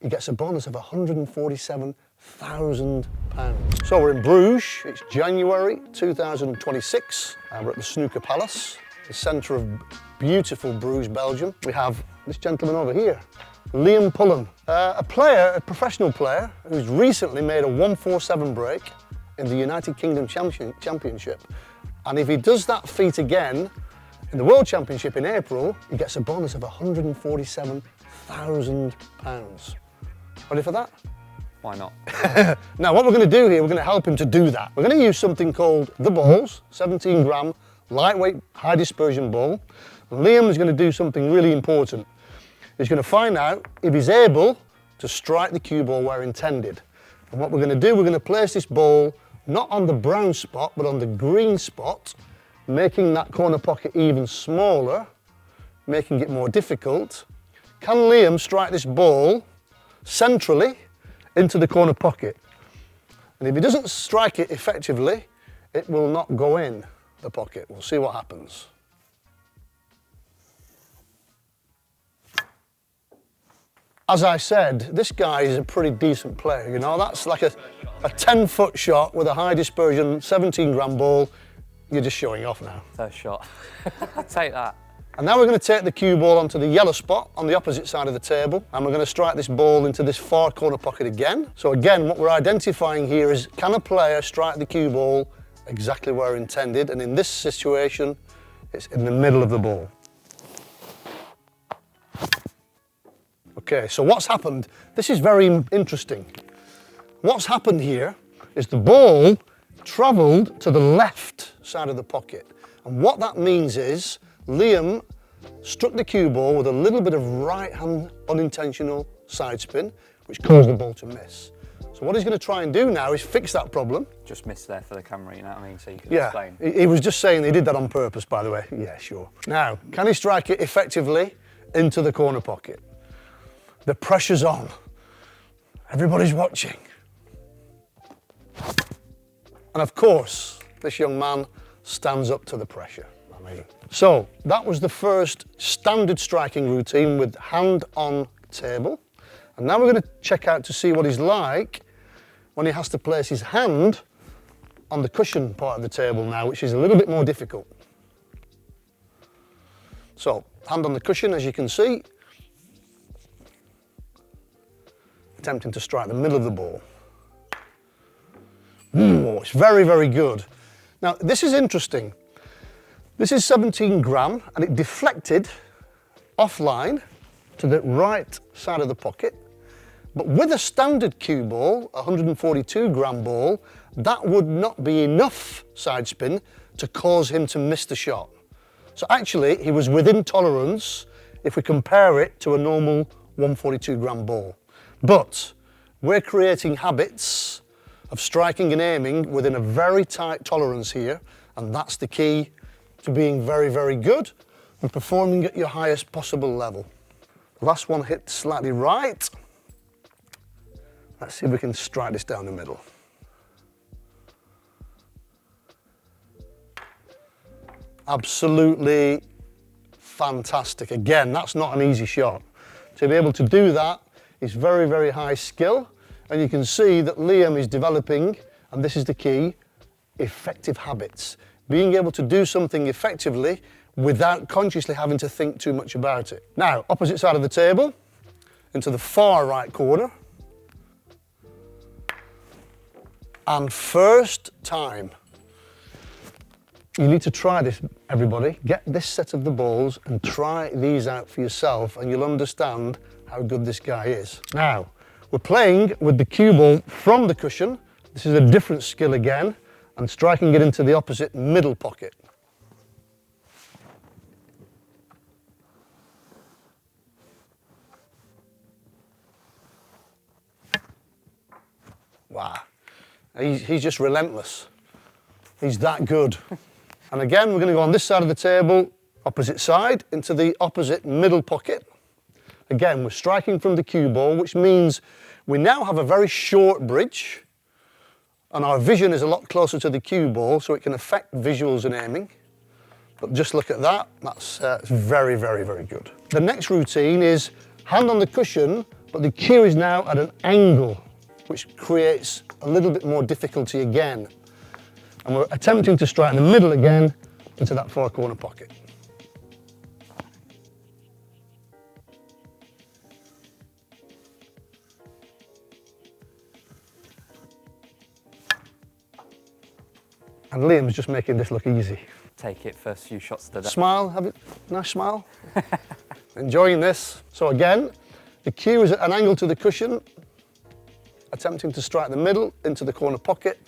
he gets a bonus of £147,000. So we're in Bruges, it's January 2026. We're at the Snooker Palace, the centre of beautiful Bruges, Belgium. We have this gentleman over here, Liam Pullen, a professional player who's recently made a 147 break in the United Kingdom Championship. And if he does that feat again in the World Championship in April, he gets a bonus of £147,000. Ready for that? Why not? Now what we're going to do here, we're going to help him to do that. We're going to use something called the balls, 17 gram, lightweight, high dispersion ball. And Liam is going to do something really important. He's going to find out if he's able to strike the cue ball where intended. And what we're going to do, we're going to place this ball not on the brown spot, but on the green spot, making that corner pocket even smaller, making it more difficult. Can Liam strike this ball centrally into the corner pocket? And if he doesn't strike it effectively, it will not go in the pocket. We'll see what happens. As I said, this guy is a pretty decent player, you know, that's like a 10-foot shot with a high dispersion 17 gram ball. You're just showing off now. First shot. Take that. And now we're going to take the cue ball onto the yellow spot on the opposite side of the table, and we're going to strike this ball into this far corner pocket again. So again, what we're identifying here is, can a player strike the cue ball exactly where intended? And in this situation, it's in the middle of the ball. Okay, so what's happened? This is very interesting. What's happened here is the ball travelled to the left side of the pocket. And what that means is Liam struck the cue ball with a little bit of right-hand unintentional side spin, which caused the ball to miss. So what he's going to try and do now is fix that problem. Just missed there for the camera, you know what I mean? So you can explain. explain. He was just saying he did that on purpose, by the way. Yeah, sure. Now, can he strike it effectively into the corner pocket? The pressure's on. Everybody's watching. And of course, this young man stands up to the pressure. So that was the first standard striking routine with hand on table. And now we're going to check out to see what he's like when he has to place his hand on the cushion part of the table now, which is a little bit more difficult. So, hand on the cushion, as you can see, attempting to strike the middle of the ball. Ooh, it's very, very good. Now, this is interesting. This is 17 gram, and it deflected offline to the right side of the pocket. But with a standard cue ball, a 142 gram ball, that would not be enough side spin to cause him to miss the shot. So actually, he was within tolerance if we compare it to a normal 142 gram ball. But we're creating habits of striking and aiming within a very tight tolerance here, and that's the key to being very, very good and performing at your highest possible level. Last one hit slightly right. Let's see if we can strike this down the middle. Absolutely fantastic. Again, that's not an easy shot. To be able to do that is very, very high skill. And you can see that Liam is developing, and this is the key, effective habits. Being able to do something effectively without consciously having to think too much about it. Now, opposite side of the table, into the far right corner. And first time. You need to try this, everybody. Get this set of the balls and try these out for yourself, and you'll understand how good this guy is. Now, we're playing with the cue ball from the cushion. This is a different skill again, and striking it into the opposite middle pocket. Wow, he's just relentless. He's that good. And again, we're going to go on this side of the table, opposite side, into the opposite middle pocket. Again, we're striking from the cue ball, which means we now have a very short bridge, and our vision is a lot closer to the cue ball, so it can affect visuals and aiming. But just look at that, that's very, very, very good. The next routine is hand on the cushion, but the cue is now at an angle, which creates a little bit more difficulty again. And we're attempting to strike in the middle again into that far corner pocket. And Liam's just making this look easy. Take it first few shots to the Smile, have a nice smile. Enjoying this. So again, the cue is at an angle to the cushion, attempting to strike the middle into the corner pocket.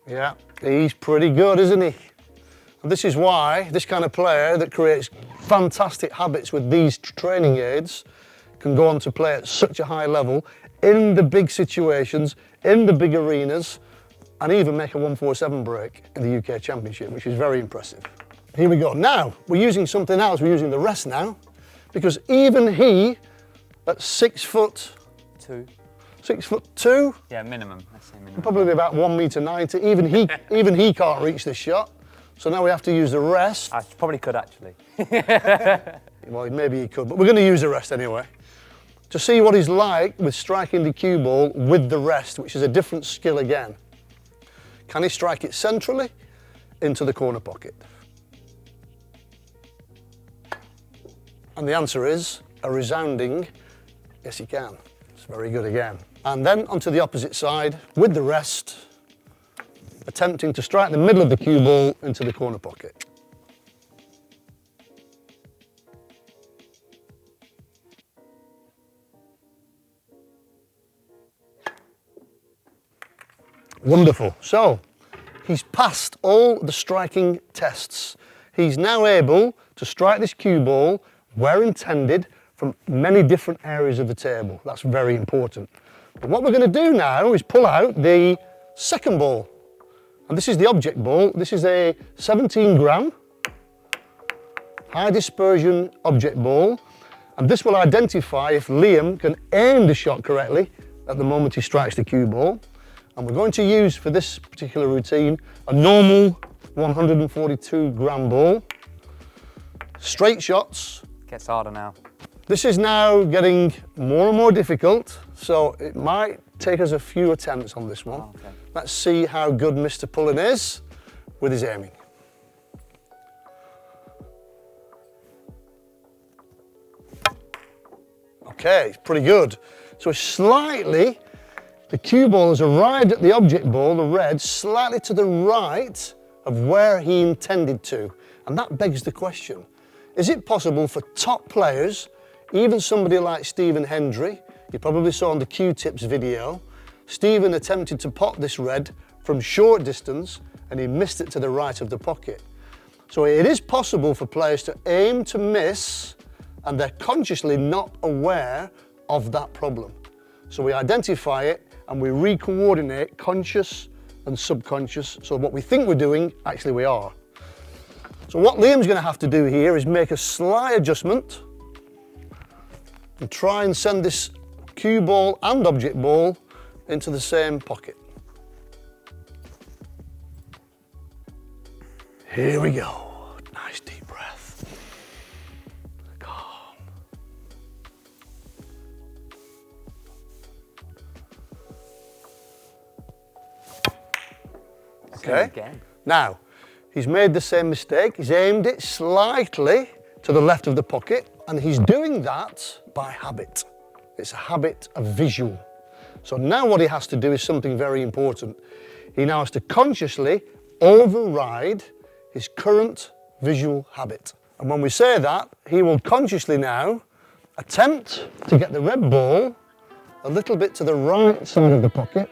Yeah, he's pretty good, isn't he? And this is why this kind of player that creates fantastic habits with these training aids can go on to play at such a high level in the big situations, in the big arenas, and even make a 147 break in the UK Championship, which is very impressive. Here we go. Now, we're using something else. We're using the rest now, because even he, at 6'2", 6'2", yeah, minimum. Let's say minimum. probably about 1.90 m, even he can't reach this shot. So now we have to use the rest. I probably could actually. Well, maybe he could, but we're going to use the rest anyway. To see what he's like with striking the cue ball with the rest, which is a different skill again. Can he strike it centrally into the corner pocket? And the answer is a resounding yes, he can. It's very good again. And then onto the opposite side with the rest, attempting to strike the middle of the cue ball into the corner pocket. Wonderful. So, he's passed all the striking tests. He's now able to strike this cue ball where intended from many different areas of the table. That's very important. But what we're going to do now is pull out the second ball. And this is the object ball. This is a 17 gram high dispersion object ball. And this will identify if Liam can aim the shot correctly at the moment he strikes the cue ball. And we're going to use, for this particular routine, a normal 142 gram ball. Straight shots. Gets harder now. This is now getting more and more difficult, so it might take us a few attempts on this one. Oh, okay. Let's see how good Mr. Pullen is with his aiming. Okay, pretty good. So slightly, the cue ball has arrived at the object ball, the red, slightly to the right of where he intended to. And that begs the question, is it possible for top players, even somebody like Stephen Hendry, you probably saw on the Q-Tips video, Stephen attempted to pot this red from short distance and he missed it to the right of the pocket. So it is possible for players to aim to miss and they're consciously not aware of that problem. So we identify it and we re-coordinate conscious and subconscious, so what we think we're doing, actually we are. So what Liam's going to have to do here is make a slight adjustment and try and send this cue ball and object ball into the same pocket. Here we go. Nice deep breath. Calm. Okay. Again. Now, he's made the same mistake. He's aimed it slightly to the left of the pocket, and he's doing that by habit. It's a habit of visual. So now what he has to do is something very important. He now has to consciously override his current visual habit. And when we say that, he will consciously now attempt to get the red ball a little bit to the right side of the pocket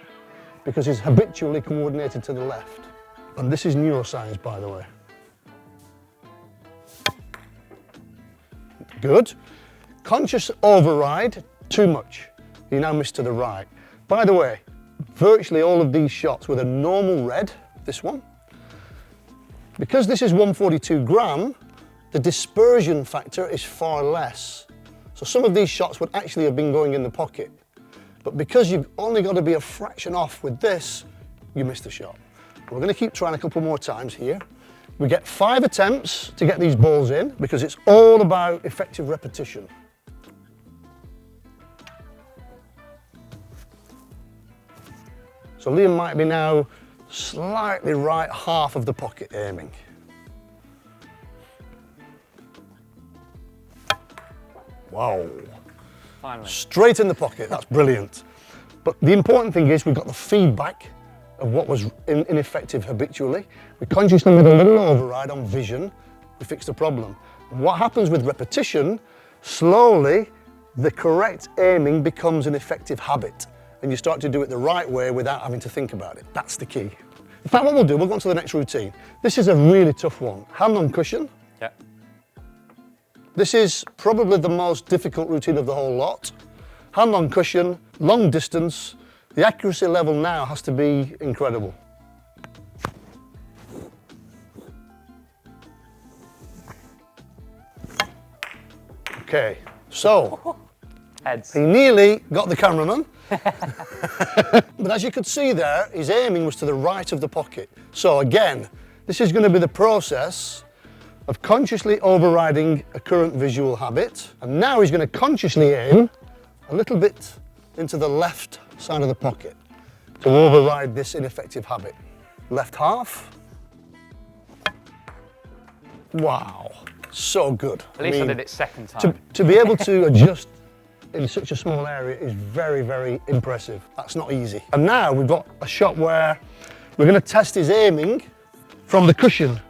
because he's habitually coordinated to the left. And this is neuroscience, by the way. Good. Conscious override, too much. You now miss to the right. By the way, virtually all of these shots with a normal red, this one, because this is 142 gram, the dispersion factor is far less. So some of these shots would actually have been going in the pocket. But because you've only got to be a fraction off with this, you miss the shot. We're going to keep trying a couple more times here. We get 5 attempts to get these balls in because it's all about effective repetition. So Liam might be now slightly right half of the pocket aiming. Wow. Finally. Straight in the pocket, that's brilliant. But the important thing is we've got the feedback of what was ineffective habitually. We consciously made a little override on vision, we fixed the problem. And what happens with repetition, slowly the correct aiming becomes an effective habit and you start to do it the right way without having to think about it. That's the key. In fact, what we'll do, we'll go on to the next routine. This is a really tough one. Hand on cushion. Yeah. This is probably the most difficult routine of the whole lot. Hand on cushion, long distance. The accuracy level now has to be incredible. Okay, so Heads. he nearly got the cameraman. But as you could see there, his aiming was to the right of the pocket. So again, this is going to be the process of consciously overriding a current visual habit. And now he's going to consciously aim a little bit into the left side of the pocket to override this ineffective habit. Left half. Wow, so good. At least I did it second time. To be able to adjust in such a small area is very, very impressive. That's not easy. And now we've got a shot where we're going to test his aiming from the cushion.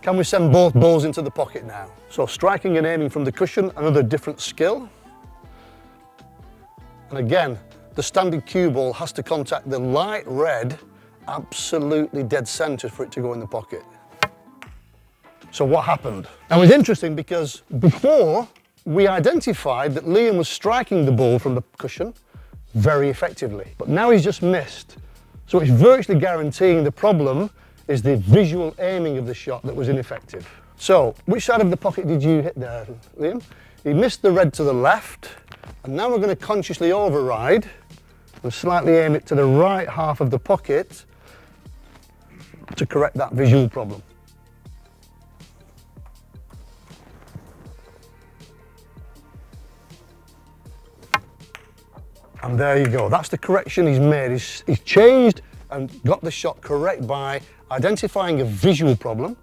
Can we send both balls into the pocket now? So striking and aiming from the cushion, another different skill. And again, the standard cue ball has to contact the light red, absolutely dead center for it to go in the pocket. So what happened? Now it was interesting because before we identified that Liam was striking the ball from the cushion very effectively, but now he's just missed. So it's virtually guaranteeing the problem is the visual aiming of the shot that was ineffective. So which side of the pocket did you hit there, Liam? He missed the red to the left, and now we're going to consciously override and slightly aim it to the right half of the pocket to correct that visual problem. And there you go, that's the correction he's made. He's changed and got the shot correct by identifying a visual problem,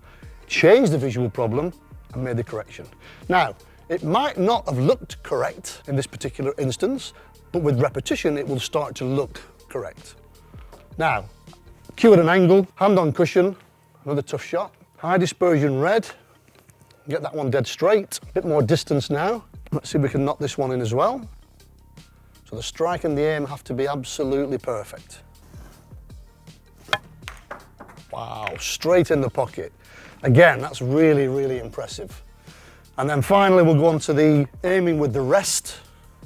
changed the visual problem and made the correction. Now, it might not have looked correct in this particular instance, but with repetition it will start to look correct. Now, cue at an angle, hand on cushion, another tough shot. High dispersion red, get that one dead straight. A bit more distance now. Let's see if we can knock this one in as well. So the strike and the aim have to be absolutely perfect. Wow, straight in the pocket. Again, that's really, really impressive. And then finally we'll go on to the aiming with the rest,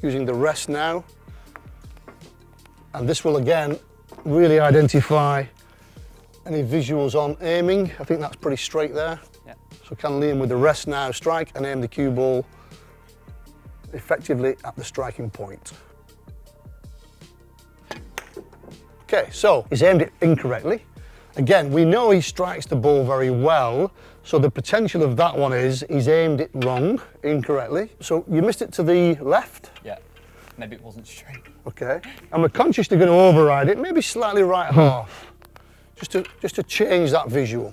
using the rest now. And this will again really identify any visuals on aiming. I think that's pretty straight there. Yeah. So can Liam with the rest now strike and aim the cue ball effectively at the striking point. Okay, so he's aimed it incorrectly. Again, we know he strikes the ball very well, so the potential of that one is he's aimed it wrong, incorrectly. So you missed it to the left? Yeah, maybe it wasn't straight. Okay, and we're consciously going to override it, maybe slightly right half, just to change that visual.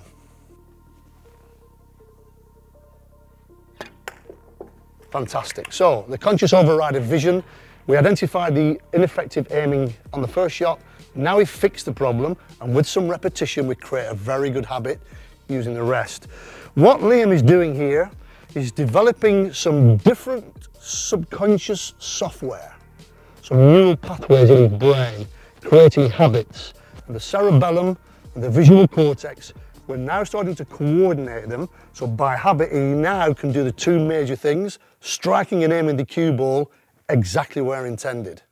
Fantastic. So the conscious override of vision, we identified the ineffective aiming on the first shot. Now we've fixed the problem, and with some repetition we create a very good habit using the rest. What Liam is doing here is developing some different subconscious software, some neural pathways in his brain, creating habits. And the cerebellum and the visual cortex, we're now starting to coordinate them, so by habit he now can do the two major things, striking and aiming the cue ball exactly where intended.